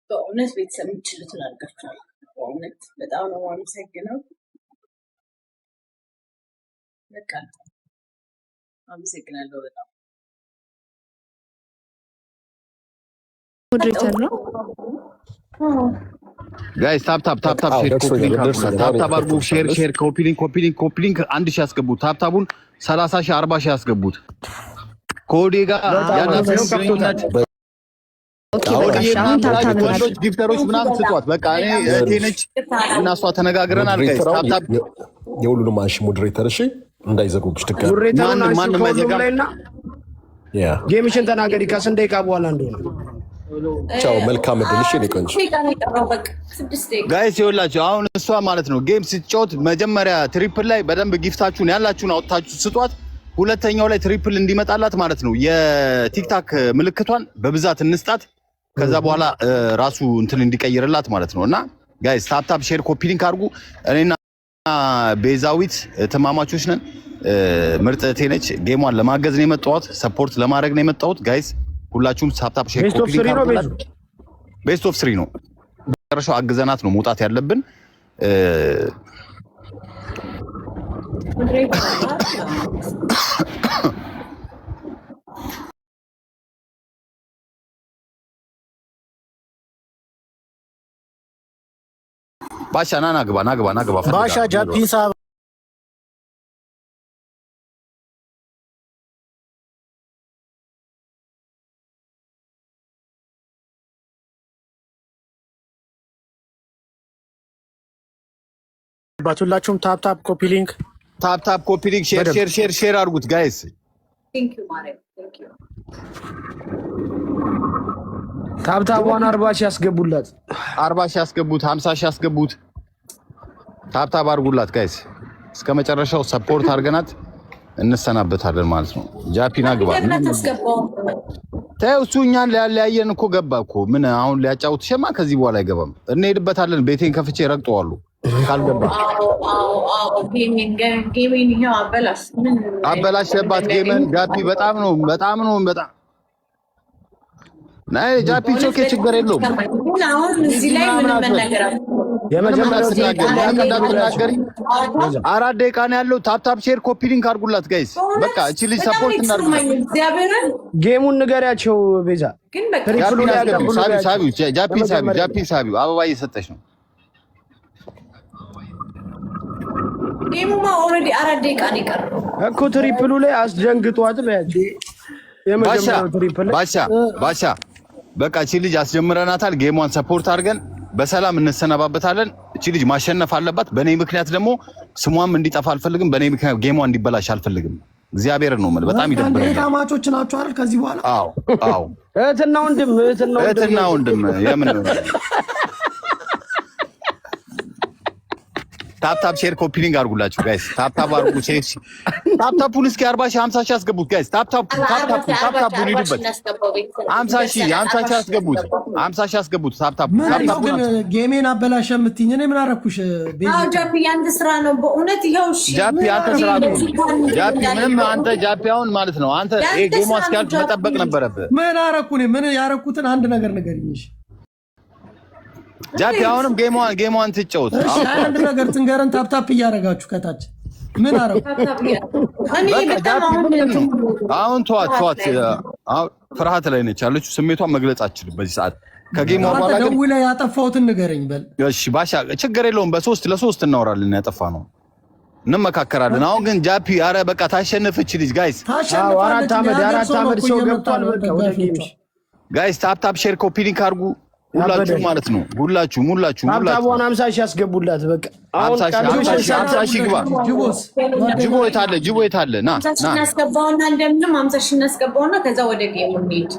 በእውነት ቤተሰብ የምችሉትን አድርጋችኋል። በእውነት በጣም ነው የማመሰግነው። በቃ አመሰግናለሁ በጣም ሞዴሬተር ነው ጋይስ ታፕ ሼር ኮፒ ሊንክ 1000 ያስገቡት። ታፕታቡን 30 ሺህ 40 ሺህ ያስገቡት። ኮዴ ጋር ያላችሁ ግንኙነት ጊፍተሮች ምናምን ስጧት። በቃ እኔ እቴነች እና እሷ ተነጋግረናል። ጋይስ ታፕታፕ የሁሉንም አንሺ ሞዴሬተር እሺ፣ እንዳይዘጉብሽ ትከራ ማንም አይዘጋም። ጌምሽን ተናገሪ ከስንት ደቂቃ በኋላ እንደሆነ። ቻው፣ መልካም እድል። እሺ ሊቆንጭ ጋይስ ይኸውላችሁ፣ አሁን እሷ ማለት ነው ጌም ስትጫወት መጀመሪያ ትሪፕል ላይ በደንብ ጊፍታችሁን ያላችሁን አውጥታችሁ ስጧት። ሁለተኛው ላይ ትሪፕል እንዲመጣላት ማለት ነው የቲክታክ ምልክቷን በብዛት እንስጣት። ከዛ በኋላ ራሱ እንትን እንዲቀይርላት ማለት ነው። እና ጋይስ ታፕታፕ ሼር ኮፒ ሊንክ አድርጉ። እኔና ቤዛዊት ተማማቾች ነን። ምርጥ እህቴ ነች። ጌሟን ለማገዝ ነው የመጣሁት፣ ሰፖርት ለማድረግ ነው የመጣሁት። ጋይስ ሁላችሁም ታፕታፕ ሼር ኮፒ ሊንክ አድርጉ። ቤስት ኦፍ 3 ነው። መጨረሻው አግዘናት ነው መውጣት ያለብን። ባሻ ና ግባ ባሻ ጃፒንሳ ባቱላችሁም ታፕታፕ ኮፒ ሊንክ ሼር አድርጉት ጋይስ። ቴንክ ዩ ማሬ ቴንክ ዩ። ታፕታፕዋን 40 ሺህ ያስገቡላት፣ 40 ሺህ ያስገቡት፣ 50 ሺህ ያስገቡት። ታፕታፕ አድርጉላት ጋይስ። እስከ መጨረሻው ሰፖርት አድርገናት እንሰናበታለን ማለት ነው። ጃፒና ግባ ተው፣ እሱ እኛን ሊያለያየን እኮ ገባ እኮ። ምን አሁን ሊያጫውት ሸማ ከዚህ በኋላ አይገባም። እንሄድበታለን። ቤቴን ከፍቼ ረግጠዋሉ ካልገባ አበላሽባት ጌምን። ጃፒ በጣም ነው ናይ ጃፒ ቾኬ ችግር የለውም። አሁን እዚህ ላይ ምን መናገር አራት ደቂቃ ነው ያለው። ታፕታፕ ሼር ኮፒ ሊንክ አድርጉላት ጋይስ። በቃ እቺ ልጅ ሰፖርት እናድርጉ። ጌሙን ንገሪያቸው ቤዛ። ግን በቃ ጃፒ ሳቢው አበባ እየሰጠች ነው። ጌሙማ ኦልሬዲ 4 ደቂቃ ነው የቀረው እኮ። ትሪፕሉ ላይ አስደንግጧት በያቸው። የመጀመሪያው ትሪፕል ባሻ በቃ እቺ ልጅ አስጀምረናታል። ጌሟን ሰፖርት አድርገን በሰላም እንሰነባበታለን። እቺ ልጅ ማሸነፍ አለባት። በኔ ምክንያት ደግሞ ስሟም እንዲጠፋ አልፈልግም። በኔ ምክንያት ጌሟ እንዲበላሽ አልፈልግም። እግዚአብሔር ነው ማለት በጣም ይደብራል። ታማቾች ናቸው አይደል? ከዚህ በኋላ አዎ እህትና ወንድም የምን ታፕታፕ ሼር ኮፒ ሊንክ አድርጉላችሁ ጋይስ። ታፕታፕ አድርጉ። ታፕታፑን እስኪ 40 ሺህ 50 ሺህ ያስገቡት ጋይስ። ታፕታፑን ይሉበት 50 ሺህ ያስገቡት። 50 ሺህ ያስገቡት። ታፕታፑ ግን ጌሜን አበላሸ የምትይኝ እኔ ምን አደረኩሽ? ጃፒ ያንተ ስራ ነው በእውነት። ይኸው እሺ ጃፒ አንተ ስራ ነው ጃፒ። ምንም አንተ ጃፒ አሁን ማለት ነው አንተ ጌሟ እስኪያልፍ መጠበቅ ነበረብህ። ምን አደረኩ? እኔ ምን ያደረኩትን አንድ ነገር ንገሪኝ እሺ። ጃፒ አሁንም ጌሟን ትጫወት። አንድ ነገር ትንገረን። ታፕታፕ እያደረጋችሁ ከታች ምን አረኩ? አሁን ተዋት። አሁን ፍርሃት ላይ ነች ያለችው። ስሜቷን መግለጽ አትችልም በዚህ ሰዓት። ከጌሟ በኋላ ግን ደውለህ ያጠፋሁትን ንገረኝ በል። እሺ ባሻ ችግር የለውም። ለሶስት እናወራለን። ያጠፋ ነው እንመካከራለን። አሁን ግን ጃፒ አረ በቃ ታሸነፈች ልጅ ጋይስ። አራት አመት ሰው ገብቷል። በቃ ወደ ጌምሽ ጋይስ ታፕታፕ ሼር ኮፒ ሊንክ አድርጉ። ሁላችሁ ማለት ነው ሁላችሁም ታፕታፑን 50 ሺህ ያስገቡላት። በቃ አሁን 50 ሺህ ግባ። ጅቦ የታለ ና 50 ሺህ እናስገባውና እንደምንም 50 ሺህ እናስገባውና ከዛ ወደ ጌሙ እንሂድ።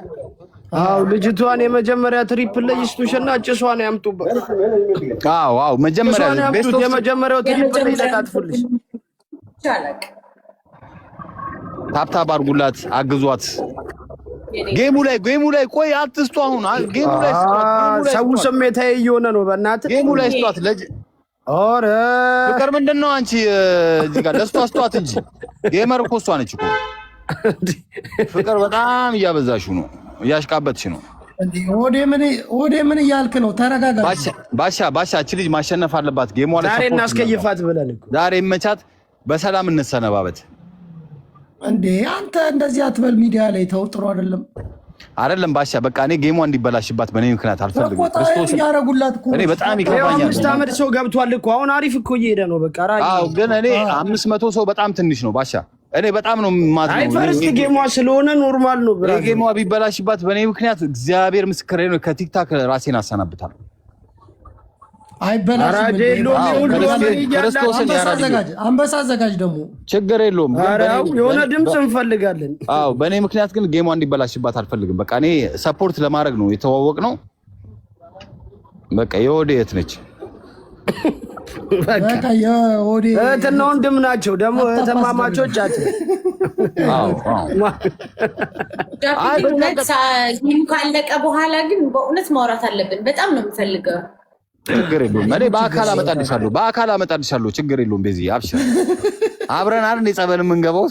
ልጅቷን የመጀመሪያ ትሪፕል ላይ ይስጡሽና ጭሷን ያምጡበት። የመጀመሪያው ትሪፕል ላይ ተቃጥፉልሽ። ቻለቅ ታፕታፕ አድርጉላት፣ አግዟት። ጌሙ ላይ ቆይ አትስጡ። አሁን ጌሙ ላይ ሰው ስሜታዊ እየሆነ ነው። በእናትህ ጌሙ ላይ ስጧት። ኦረ ፍቅር ምንድነው አንቺ እዚህ ጋር ለስቷ ስጧት እንጂ ጌመር እኮ እሷ ነች እኮ። ፍቅር በጣም እያበዛሽው ነው፣ እያሽቃበትሽ ነው። ወደ ምን እያልክ ነው? ተረጋጋ። ባሻ እቺ ልጅ ማሸነፍ አለባት። ጌሟ ላይ ዛሬ እናስከይፋት ብለን እኮ ዛሬ መቻት በሰላም እንሰነባበት። እንዴ አንተ እንደዚህ አትበል። ሚዲያ ላይ ተው፣ ጥሩ አይደለም ባሻ። በቃ እኔ ጌሟ እንዲበላሽባት በእኔ ምክንያት አልፈልግም። ክርስቶስ ያረጉላት እኮ እኔ በጣም ይከፋኛል። 5 ዓመት ሰው ገብቷል እኮ አሁን አሪፍ እኮ እየሄደ ነው። በቃ አዎ፣ ግን እኔ 500 ሰው በጣም ትንሽ ነው ባሻ። እኔ በጣም ነው ማዝነው። አይ ፈርስት ጌሟ ስለሆነ ኖርማል ነው ብራዘር። ጌሟ ቢበላሽባት በእኔ ምክንያት እግዚአብሔር ምስክሬ ነው፣ ከቲክታክ ራሴን አሰናብታለሁ። አንበሳ አዘጋጅ ደግሞ ችግር የለውም። የሆነ ድምፅ እንፈልጋለን። አዎ በእኔ ምክንያት ግን ጌሟ እንዲበላሽባት አልፈልግም። በቃ እኔ ሰፖርት ለማድረግ ነው የተዋወቅ ነው። በቃ የወዴት ነች? በቃ እህትና ወንድም ናቸው ደግሞ ተማማቾች አቸው። ካለቀ በኋላ ግን በእውነት ማውራት አለብን። በጣም ነው የምፈልገው። ችግር የለውም። እኔ በአካል አመጣልሻለሁ። ችግር የለውም። በዚህ አብሽር፣ አብረን አይደል ጸበል የምንገባው።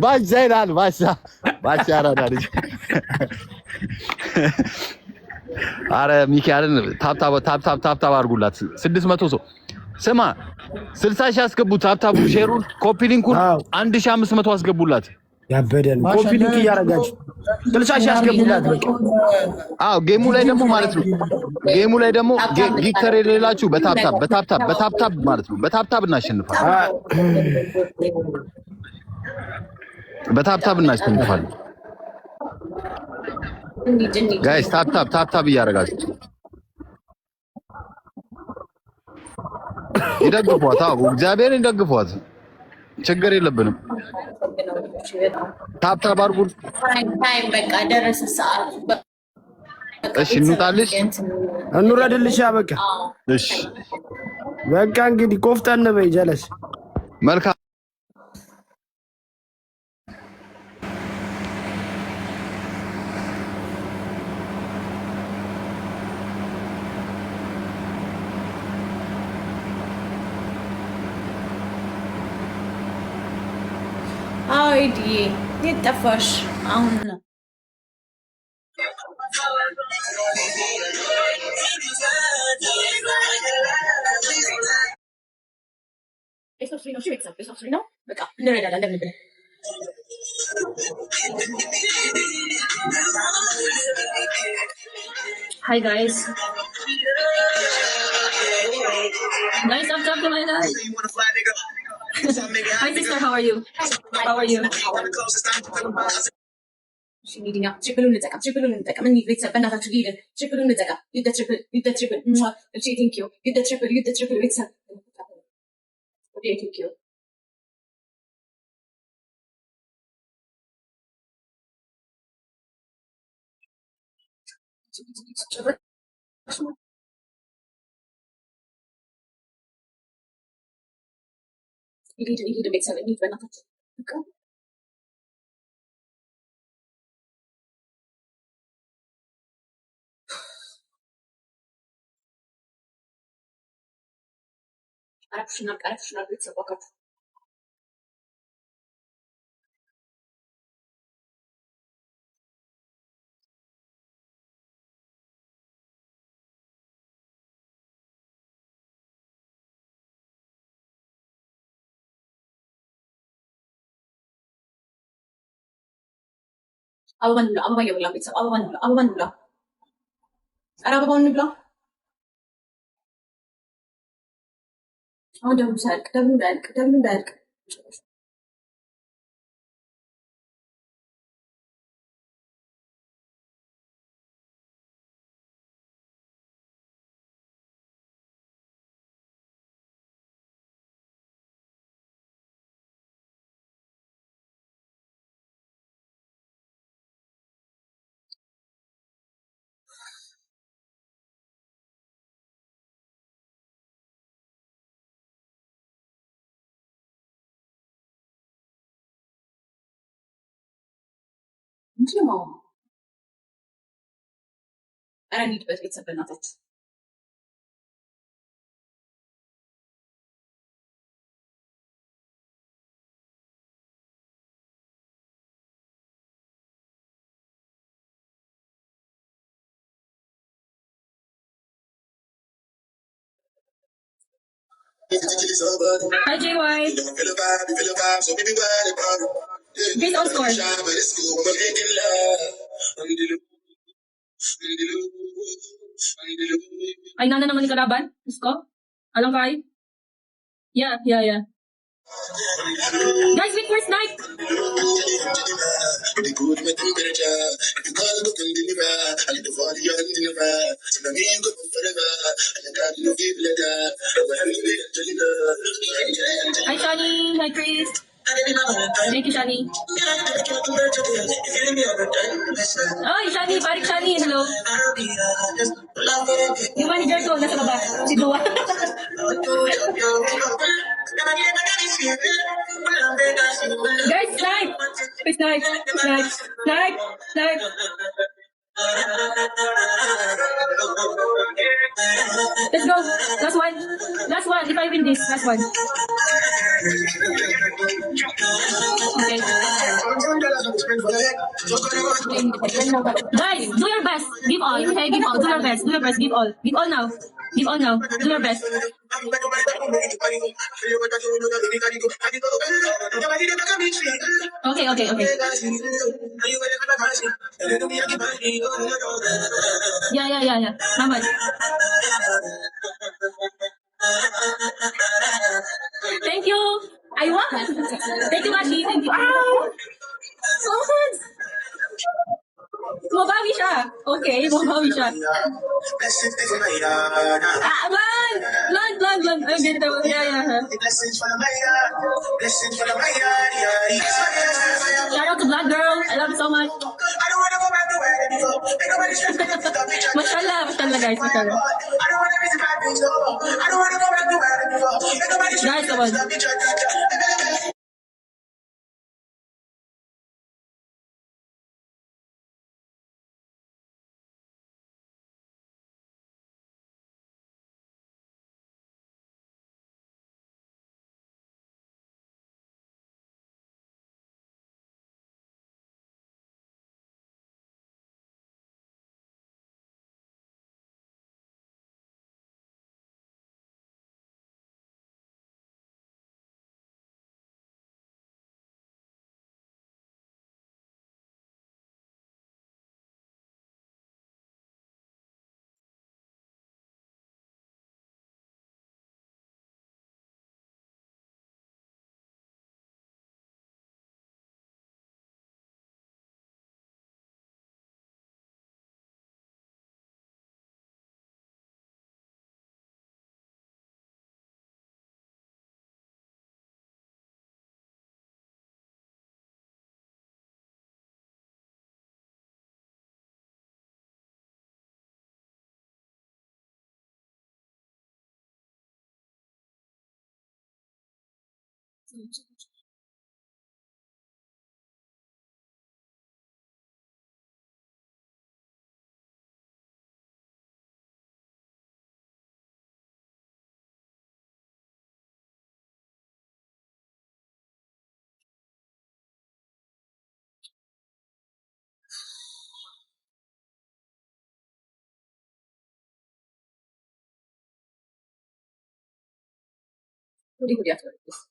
ባሻ ይላል ባሻ አራዳ ልጅ። አረ ሚካኤልን ታፕታፕ አድርጉላት። 600 ሰው ስማ፣ 60 ሺህ አስገቡ። ታፕታፑ ሼሩን ኮፒ ሊንኩን 1500 አስገቡላት። ያበደን ኮፒ ሊንክ እያደረጋችሁ 60 ሺህ አስገቡላት። በቃ አዎ ጌሙ ላይ ደግሞ ማለት ነው። ጌሙ ላይ ደግሞ ጊፍተር የሌላችሁ በታፕታፕ ማለት ነው። በታፕታፕ እናሸንፋለን። ጋይስ ታፕታፕ እያደረጋችሁ ይደግፏት። አዎ እግዚአብሔርን ይደግፏት። ችግር የለብንም። ታፕታፕ አድርጉ። በቃ ደረሰ ሰዓቱ። እሺ እንውጣልሽ፣ እንውረድልሽ። በቃ እሺ በቃ እንግዲህ ቆፍጠን በይ ጀለስ። መልካም አይዲዬ የት ጠፋሽ? አሁን ነው በቃ እንረዳዳለን ብለን Hi guys. Nice after my life. Hi sister, how are you? How are you? She needing up. Triple unitaka. Many bits of another to leader. Triple unitaka. You the triple. She thank you. You the triple. It's a. Okay, thank you. You need a bit of need another. Okay. Arapshnar bits of pocket. Ababan yabla bits of Ababan bla. Arababan bla. Oh, don't back. I need to it's a benefit. Hi, JY. Based on score. Ay, nana naman ni Kalaban? Gusto? Alam ka ay? Yeah. Guys, wait for snipe! Hi, Shani. Hi, Chris. Thank you, Shani. Ay, Shani. Parik Shani. Hello. Yung manager ko, nasa baba. Si Dua. Guys, snipe! Snipe! Let's go. Last one. If I win this, last one. Okay. Guys, do your best. Give all. Okay, give all. Do your best. Give all. Give all now. Do your best. Okay. Yeah. How much? Thank you. I won. Thank you, Mashi. Thank you. Ow! So good. Bumabawi siya. Okay, bumabawi siya. Blan. Ay, ganito. Yeah. Shout out to Black Girl. I love you so much. Mashallah, guys. Mashallah. Guys, come on. Huli-huli after this.